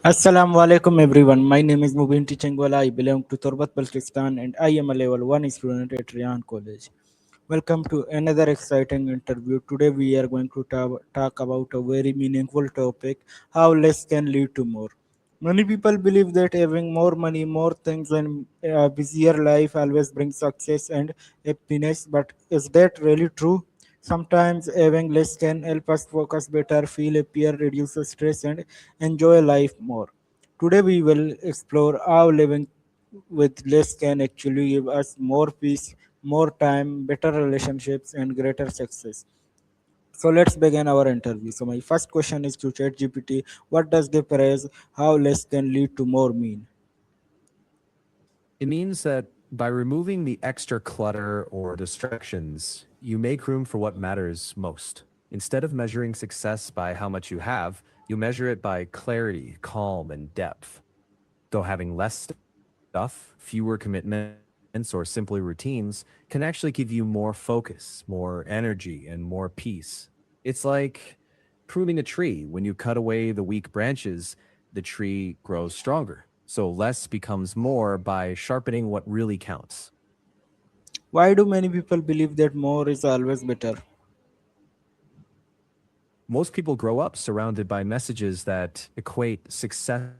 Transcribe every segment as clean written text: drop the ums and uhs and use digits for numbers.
Assalamu alaikum everyone. My name is Mubeen Wala. I belong to Turbat, Balochistan and I am a level 1 student at Rehan College. Welcome to another exciting interview. Today we are going to talk about a very meaningful topic, how less can lead to more. Many people believe that having more money, more things and a busier life always brings success and happiness, but is that really true? Sometimes having less can help us focus better, feel happier, reduce stress, and enjoy life more. Today, we will explore how living with less can actually give us more peace, more time, better relationships, and greater success. So, let's begin our interview. So, my first question is to ChatGPT: what does the phrase "how less can lead to more" mean? It means that by removing the extra clutter or distractions, you make room for what matters most. Instead of measuring success by how much you have, you measure it by clarity, calm, and depth. Though having less stuff, fewer commitments, or simpler routines can actually give you more focus, more energy, and more peace. It's like pruning a tree. When you cut away the weak branches, the tree grows stronger. So less becomes more by sharpening what really counts. Why do many people believe that more is always better? Most people grow up surrounded by messages that equate success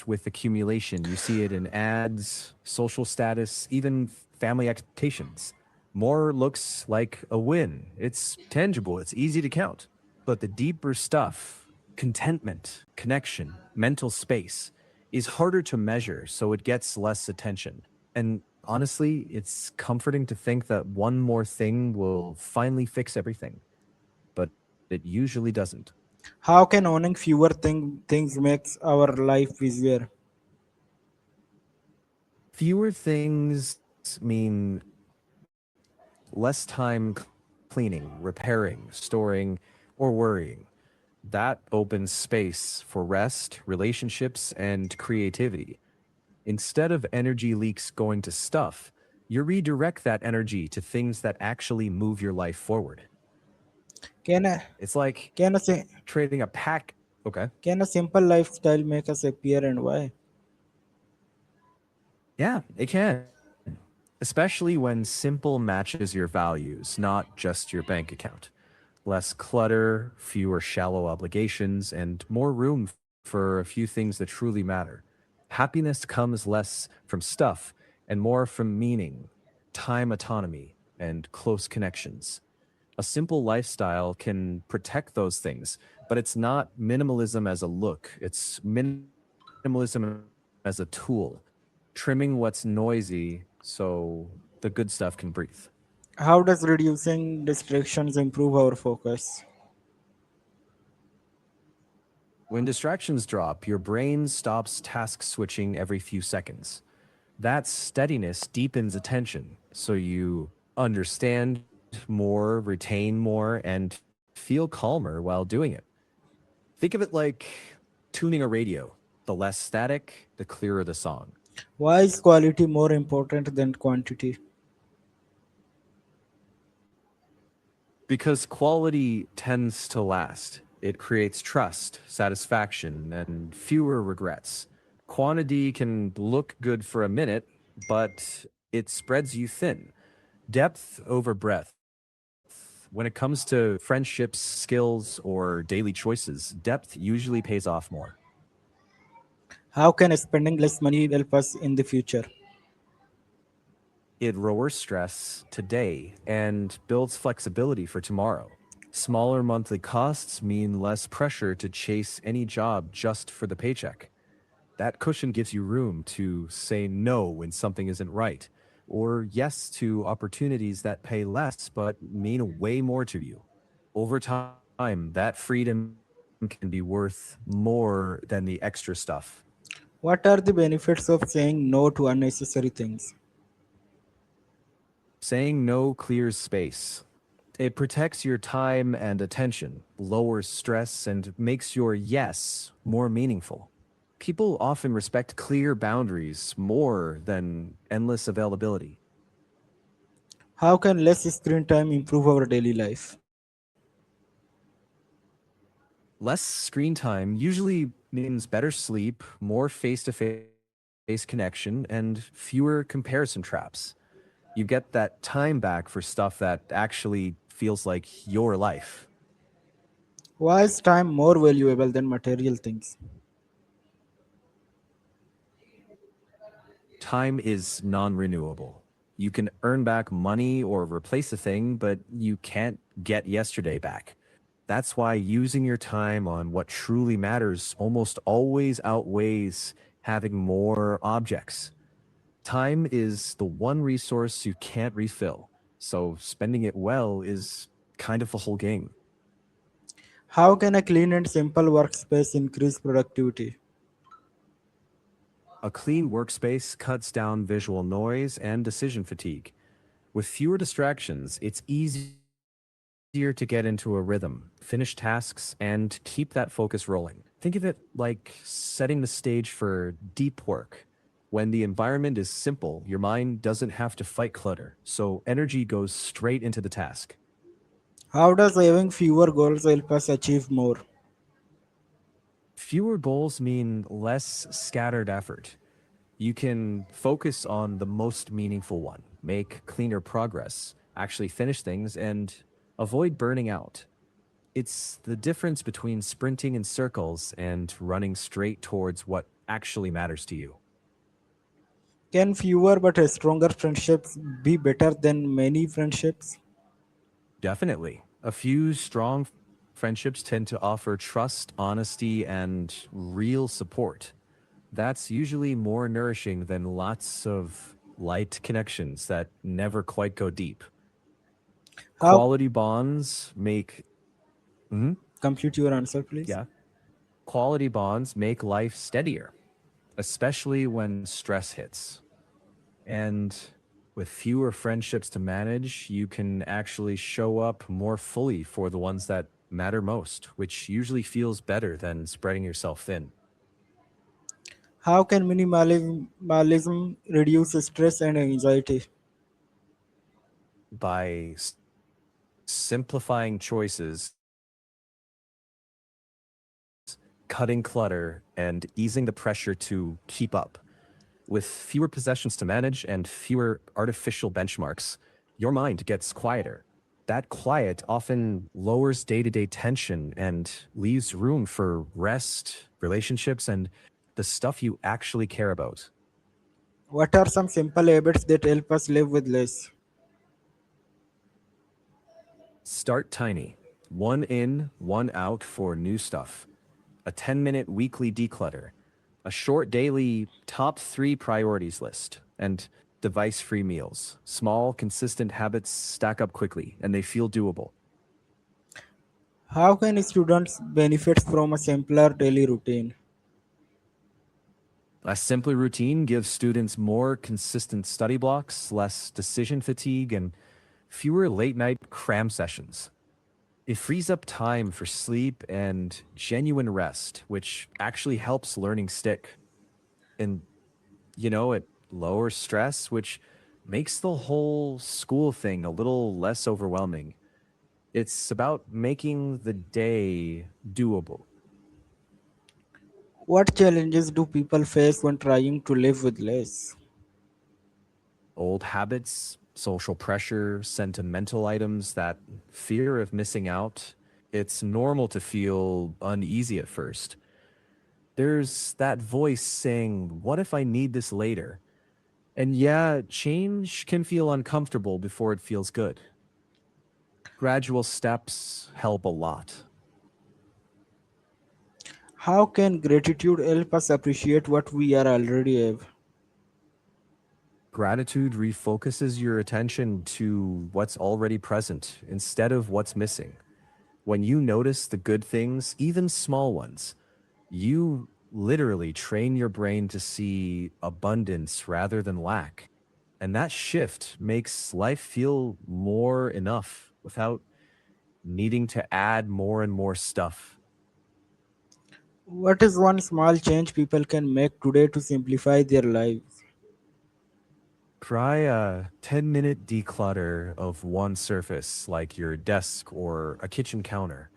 with accumulation. You see it in ads, social status, even family expectations. More looks like a win. It's tangible, it's easy to count. But the deeper stuff, contentment, connection, mental space, is harder to measure, so it gets less attention. And honestly, it's comforting to think that one more thing will finally fix everything, but it usually doesn't. How can owning fewer things makes our life easier? Fewer things mean less time cleaning, repairing, storing, or worrying. That opens space for rest, relationships, and creativity. Instead of energy leaks going to stuff, you redirect that energy to things that actually move your life forward. Can a, It's like can a, si- trading a pack. Okay. can a simple lifestyle make us happier and why? Yeah, it can. Especially when simple matches your values, not just your bank account. Less clutter, fewer shallow obligations, and more room for a few things that truly matter. Happiness comes less from stuff and more from meaning, time autonomy, and close connections. A simple lifestyle can protect those things, but it's not minimalism as a look. It's minimalism as a tool, trimming what's noisy so the good stuff can breathe. How does reducing distractions improve our focus? When distractions drop, your brain stops task switching every few seconds. That steadiness deepens attention, so you understand more, retain more, and feel calmer while doing it. Think of it like tuning a radio. The less static, the clearer the song. Why is quality more important than quantity? Because quality tends to last. It creates trust, satisfaction, and fewer regrets. Quantity can look good for a minute, but it spreads you thin. Depth over breadth. When it comes to friendships, skills, or daily choices, depth usually pays off more. How can spending less money help us in the future? It lowers stress today and builds flexibility for tomorrow. Smaller monthly costs mean less pressure to chase any job just for the paycheck. That cushion gives you room to say no when something isn't right, or yes to opportunities that pay less but mean way more to you. Over time, that freedom can be worth more than the extra stuff. What are the benefits of saying no to unnecessary things? Saying no clears space. It protects your time and attention, lowers stress, and makes your yes more meaningful. People often respect clear boundaries more than endless availability. How can less screen time improve our daily life? Less screen time usually means better sleep, more face to face connection, and fewer comparison traps. You get that time back for stuff that actually feels like your life. Why is time more valuable than material things? Time is non renewable. You can earn back money or replace a thing, but you can't get yesterday back. That's why using your time on what truly matters almost always outweighs having more objects. Time is the one resource you can't refill, so spending it well is kind of the whole game. How can a clean and simple workspace increase productivity? A clean workspace cuts down visual noise and decision fatigue. With fewer distractions, it's easier to get into a rhythm, finish tasks, and keep that focus rolling. Think of it like setting the stage for deep work. When the environment is simple, your mind doesn't have to fight clutter, so energy goes straight into the task. How does having fewer goals help us achieve more? Fewer goals mean less scattered effort. You can focus on the most meaningful one, make cleaner progress, actually finish things, and avoid burning out. It's the difference between sprinting in circles and running straight towards what actually matters to you. Can fewer but stronger friendships be better than many friendships? Definitely. A few strong friendships tend to offer trust, honesty, and real support. That's usually more nourishing than lots of light connections that never quite go deep. How Quality bonds make, Mhm, complete your answer, please? yeah, quality bonds make life steadier, especially when stress hits. And with fewer friendships to manage, you can actually show up more fully for the ones that matter most, which usually feels better than spreading yourself thin. How can minimalism reduce stress and anxiety? By simplifying choices, cutting clutter, and easing the pressure to keep up. With fewer possessions to manage and fewer artificial benchmarks, your mind gets quieter. That quiet often lowers day to day tension and leaves room for rest, relationships, and the stuff you actually care about. What are some simple habits that help us live with less? Start tiny. One in, one out for new stuff. A 10-minute weekly declutter. A short daily top 3 priorities list. And device free meals. Small, consistent habits stack up quickly and they feel doable. How can students benefit from a simpler daily routine? A simpler routine gives students more consistent study blocks, less decision fatigue, and fewer late night cram sessions. It frees up time for sleep and genuine rest, which actually helps learning stick. And, it lowers stress, which makes the whole school thing a little less overwhelming. It's about making the day doable. What challenges do people face when trying to live with less? Old habits, social pressure, sentimental items, that fear of missing out. It's normal to feel uneasy at first. There's that voice saying, "What if I need this later?" And yeah, change can feel uncomfortable before it feels good. Gradual steps help a lot. How can gratitude help us appreciate what we are already have? Gratitude refocuses your attention to what's already present instead of what's missing. When you notice the good things, even small ones, you literally train your brain to see abundance rather than lack. And that shift makes life feel more enough without needing to add more and more stuff. What is one small change people can make today to simplify their lives? Try a 10-minute declutter of one surface, like your desk or a kitchen counter.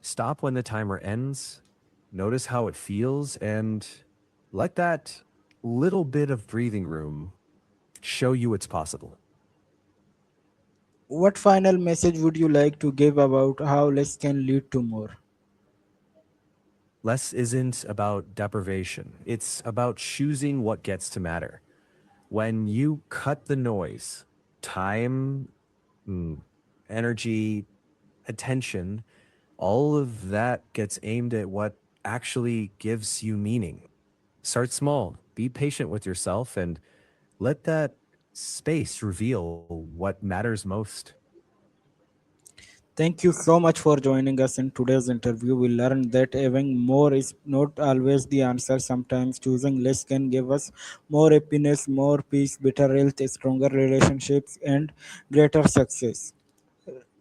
Stop when the timer ends, notice how it feels, and let that little bit of breathing room show you it's possible. What final message would you like to give about how less can lead to more? Less isn't about deprivation, it's about choosing what gets to matter. When you cut the noise, time, mm, energy, attention, all of that gets aimed at what actually gives you meaning. Start small, be patient with yourself, and let that space reveal what matters most. Thank you so much for joining us in today's interview. We learned that having more is not always the answer. Sometimes choosing less can give us more happiness, more peace, better health, stronger relationships, and greater success.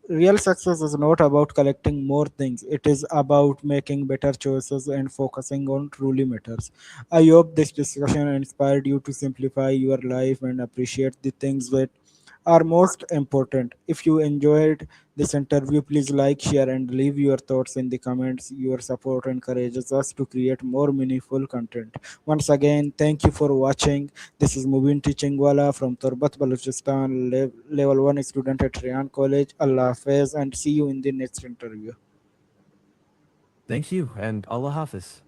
Real success is not about collecting more things, it is about making better choices and focusing on truly matters. I hope this discussion inspired you to simplify your life and appreciate the things that are most important. If you enjoyed this interview, please like, share, and leave your thoughts in the comments. Your support encourages us to create more meaningful content. Once again, thank you for watching. This is Mubeen Teachingwala from Turbat, Balochistan, level 1 student at Rehan College. Allah Hafiz, and see you in the next interview. Thank you, and Allah Hafiz.